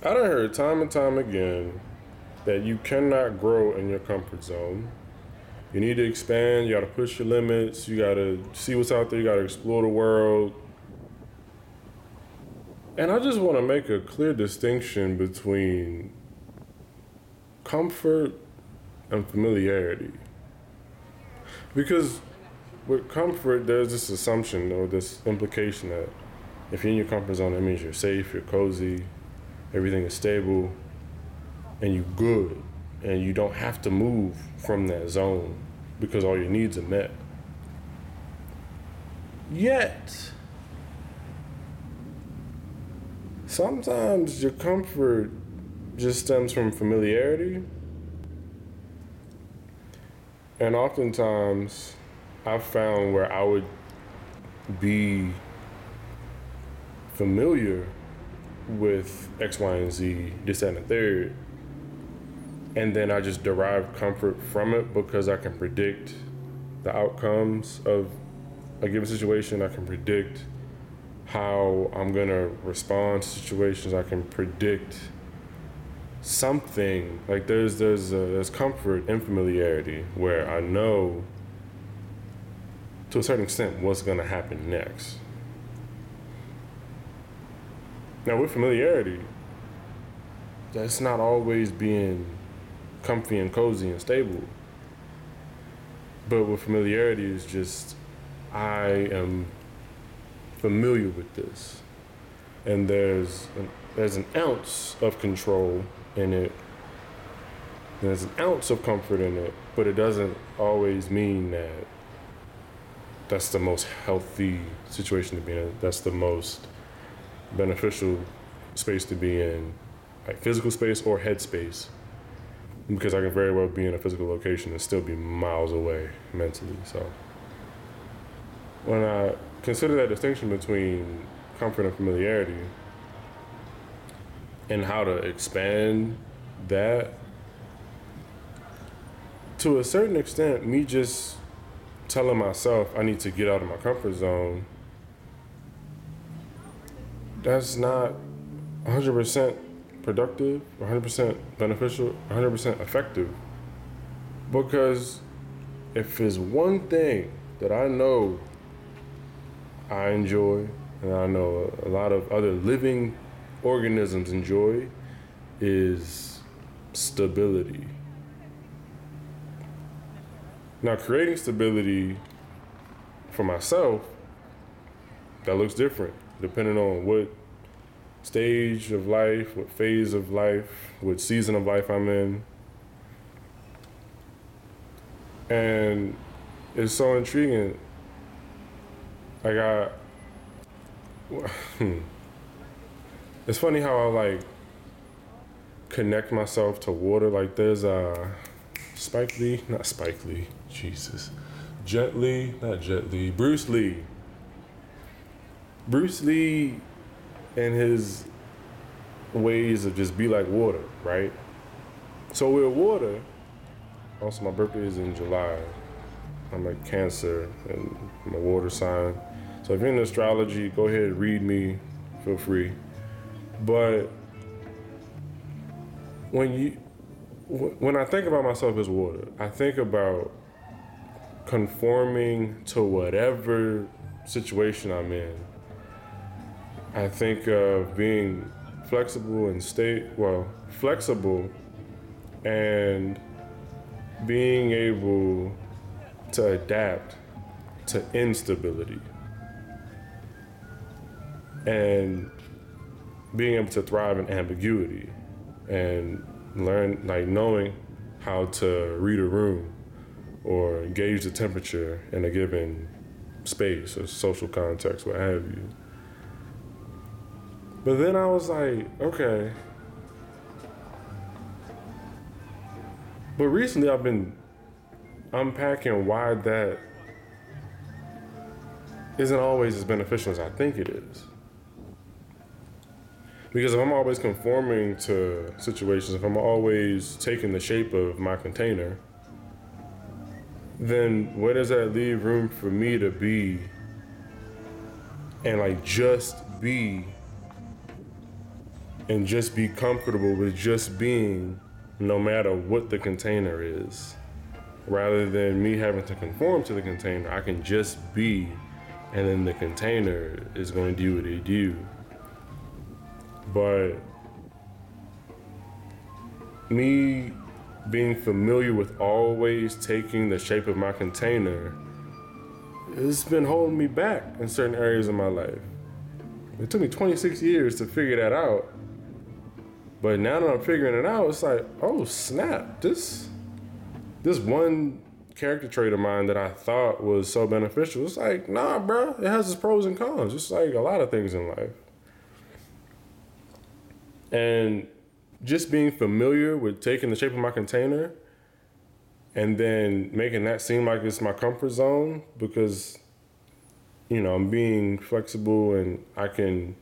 I done heard time and time again that you cannot grow in your comfort zone. You need to expand, you gotta push your limits, you gotta see what's out there, you gotta explore the world. And I just wanna make a clear distinction between comfort and familiarity. Because with comfort, there's this assumption or this implication that if you're in your comfort zone, that means you're safe, you're cozy, everything is stable, and you're good. And you don't have to move from that zone because all your needs are met. Yet, sometimes your comfort just stems from familiarity. And oftentimes, I've found where I would be familiar with X, Y, and Z, this, that, and the third. And then I just derive comfort from it because I can predict the outcomes of a given situation. I can predict how I'm gonna respond to situations. I can predict something. Like there's comfort in familiarity where I know to a certain extent what's gonna happen next. Now with familiarity, that's not always being comfy and cozy and stable. But with familiarity is just, I am familiar with this. And there's an ounce of control in it. There's an ounce of comfort in it, but it doesn't always mean that that's the most healthy situation to be in. That's the most beneficial space to be in, like physical space or head space. Because I can very well be in a physical location and still be miles away mentally. So when I consider that distinction between comfort and familiarity and how to expand that, to a certain extent, me just telling myself I need to get out of my comfort zone, that's not 100% productive, 100% beneficial, 100% effective. Because if there's one thing that I know I enjoy, and I know a lot of other living organisms enjoy, is stability. Now, creating stability for myself, that looks different depending on what stage of life, what phase of life, what season of life I'm in. And it's so intriguing. It's funny how I like connect myself to water. Like there's Bruce Lee. Bruce Lee and his ways of just be like water, right? So with water, also my birthday is in July. I'm a Cancer and I'm a water sign. So if you're into astrology, go ahead, read me, feel free. But when I think about myself as water, I think about conforming to whatever situation I'm in. I think of being flexible and being able to adapt to instability and being able to thrive in ambiguity and learn, like knowing how to read a room or gauge the temperature in a given space or social context, what have you. But then I was like, okay. But recently I've been unpacking why that isn't always as beneficial as I think it is. Because if I'm always conforming to situations, if I'm always taking the shape of my container, then where does that leave room for me to be and like just be and just be comfortable with just being, no matter what the container is. Rather than me having to conform to the container, I can just be, and then the container is going to do what it do. But me being familiar with always taking the shape of my container, it's been holding me back in certain areas of my life. It took me 26 years to figure that out. But now that I'm figuring it out, it's like, oh snap, this one character trait of mine that I thought was so beneficial, it's like, nah, bro, it has its pros and cons, just like a lot of things in life. And just being familiar with taking the shape of my container and then making that seem like it's my comfort zone because, you know, I'm being flexible and I can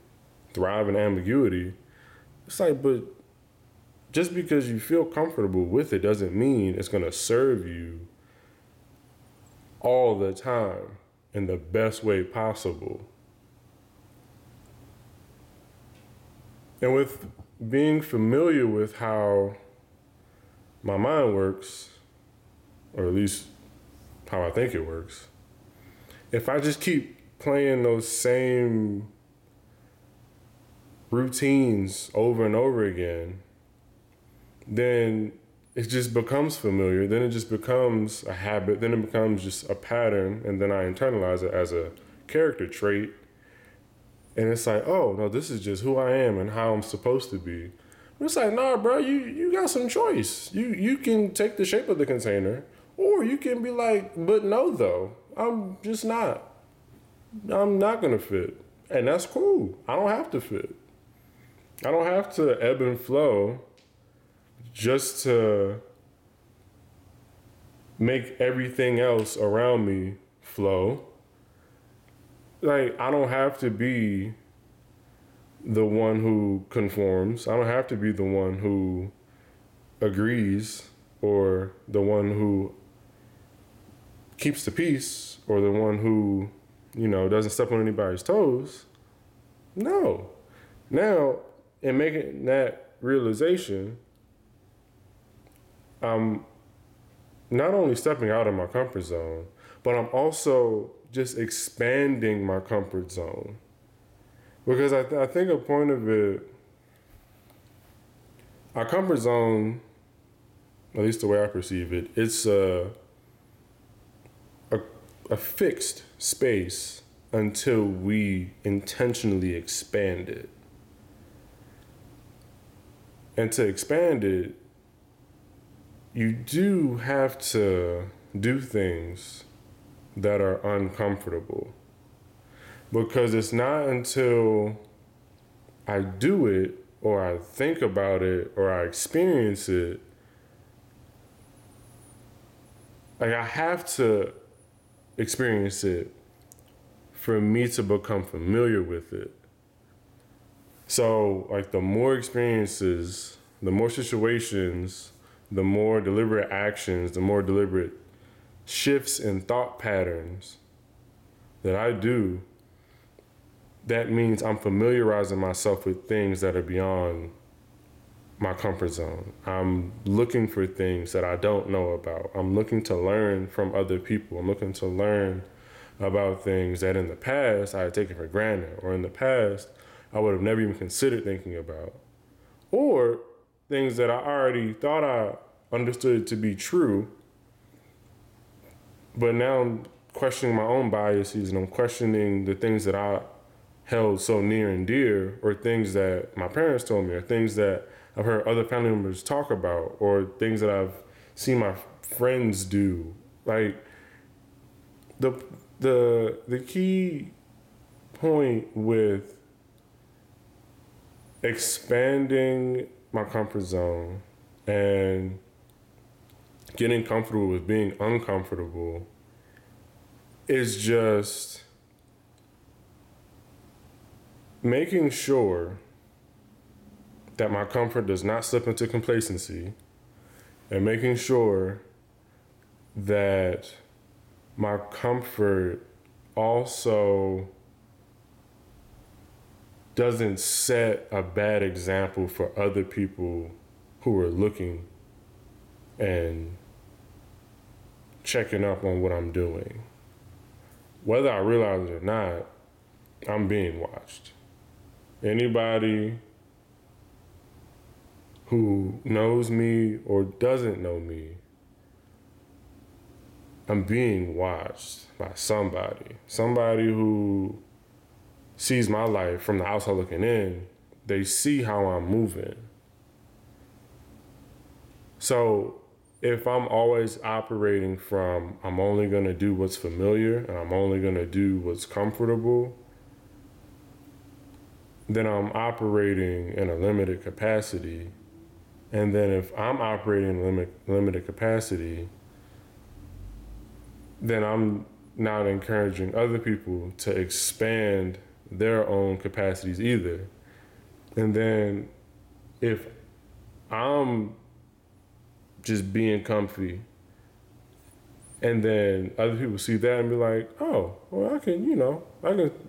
thrive in ambiguity. It's like, but just because you feel comfortable with it doesn't mean it's going to serve you all the time in the best way possible. And with being familiar with how my mind works, or at least how I think it works, if I just keep playing those same routines over and over again, then it just becomes familiar. Then it just becomes a habit. Then it becomes just a pattern. And then I internalize it as a character trait. And it's like, oh, no, this is just who I am and how I'm supposed to be. It's like, nah, bro, you got some choice. You can take the shape of the container, or you can be like, but no, though. I'm just not. I'm not going to fit. And that's cool. I don't have to fit. I don't have to ebb and flow just to make everything else around me flow. Like, I don't have to be the one who conforms. I don't have to be the one who agrees or the one who keeps the peace or the one who, you know, doesn't step on anybody's toes. No. Now, in making that realization, I'm not only stepping out of my comfort zone, but I'm also just expanding my comfort zone. Because I think a point of it, our comfort zone, at least the way I perceive it, it's a fixed space until we intentionally expand it. And to expand it, you do have to do things that are uncomfortable. Because it's not until I do it or I think about it or I experience it, like I have to experience it for me to become familiar with it. So like the more experiences, the more situations, the more deliberate actions, the more deliberate shifts in thought patterns that I do, that means I'm familiarizing myself with things that are beyond my comfort zone. I'm looking for things that I don't know about. I'm looking to learn from other people. I'm looking to learn about things that in the past I had taken for granted, or in the past I would have never even considered thinking about, or things that I already thought I understood to be true, but now I'm questioning my own biases and I'm questioning the things that I held so near and dear, or things that my parents told me, or things that I've heard other family members talk about, or things that I've seen my friends do. Like the key point with expanding my comfort zone and getting comfortable with being uncomfortable is just making sure that my comfort does not slip into complacency, and making sure that my comfort also doesn't set a bad example for other people who are looking and checking up on what I'm doing. Whether I realize it or not, I'm being watched. Anybody who knows me or doesn't know me, I'm being watched by somebody. Somebody who sees my life from the outside looking in. They see how I'm moving. So if I'm always operating from I'm only going to do what's familiar and I'm only going to do what's comfortable, then I'm operating in a limited capacity. And then if I'm operating in limited capacity, then I'm not encouraging other people to expand their own capacities either. And then if I'm just being comfy, and then other people see that and be like, oh, well, I can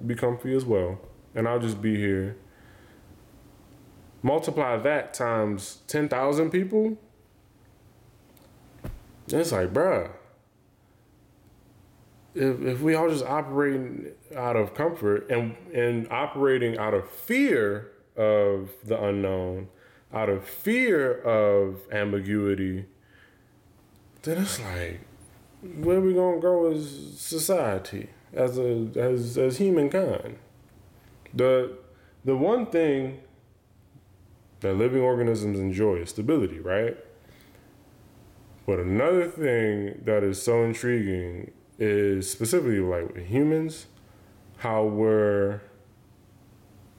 be comfy as well. And I'll just be here. Multiply that times 10,000 people. It's like, bruh, if we all just operating out of comfort and operating out of fear of the unknown, out of fear of ambiguity, then it's like, where we gonna go as society, as humankind? The one thing that living organisms enjoy is stability, right? But another thing that is so intriguing is specifically like with humans, how we're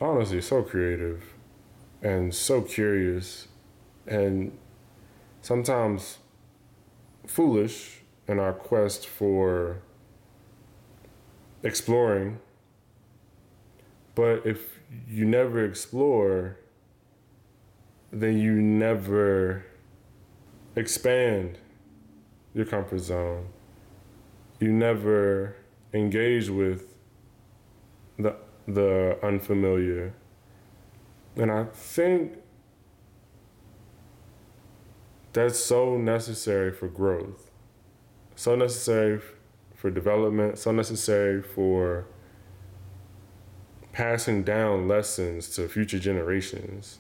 honestly so creative and so curious and sometimes foolish in our quest for exploring. But if you never explore, then you never expand your comfort zone. You never engage with the unfamiliar. And I think that's so necessary for growth, so necessary for development, so necessary for passing down lessons to future generations.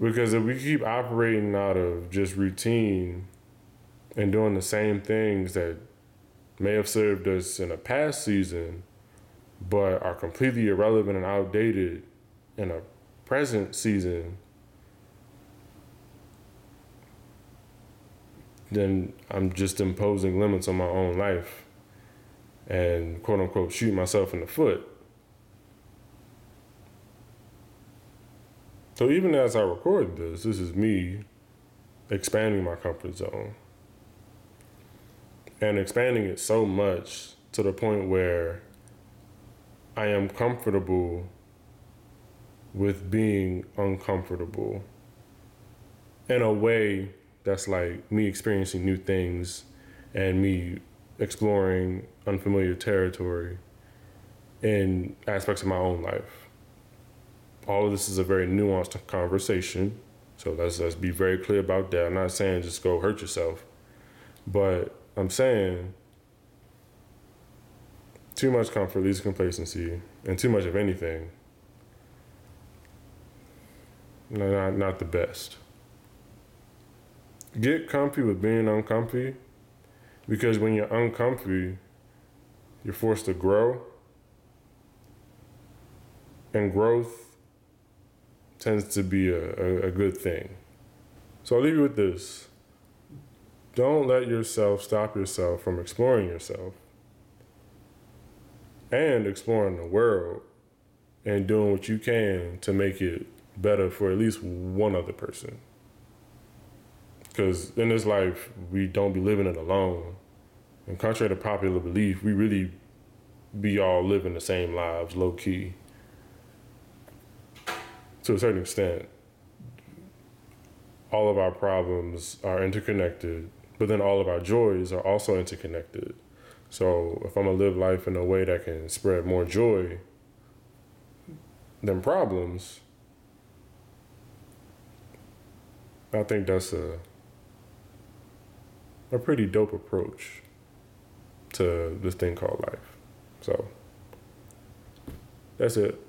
Because if we keep operating out of just routine and doing the same things that may have served us in a past season, but are completely irrelevant and outdated in a present season, then I'm just imposing limits on my own life and quote unquote shoot myself in the foot. So even as I record this is me expanding my comfort zone. And expanding it so much to the point where I am comfortable with being uncomfortable in a way that's like me experiencing new things and me exploring unfamiliar territory in aspects of my own life. All of this is a very nuanced conversation, so let's be very clear about that. I'm not saying just go hurt yourself, but I'm saying too much comfort leads to complacency, and too much of anything, not the best. Get comfy with being uncomfy, because when you're uncomfy, you're forced to grow, and growth tends to be a good thing. So I'll leave you with this. Don't let yourself stop yourself from exploring yourself and exploring the world and doing what you can to make it better for at least one other person. Because in this life, we don't be living it alone. And contrary to popular belief, we really be all living the same lives, low key. To a certain extent, all of our problems are interconnected, but then all of our joys are also interconnected. So if I'm gonna live life in a way that can spread more joy, them problems, I think that's a pretty dope approach to this thing called life. So that's it.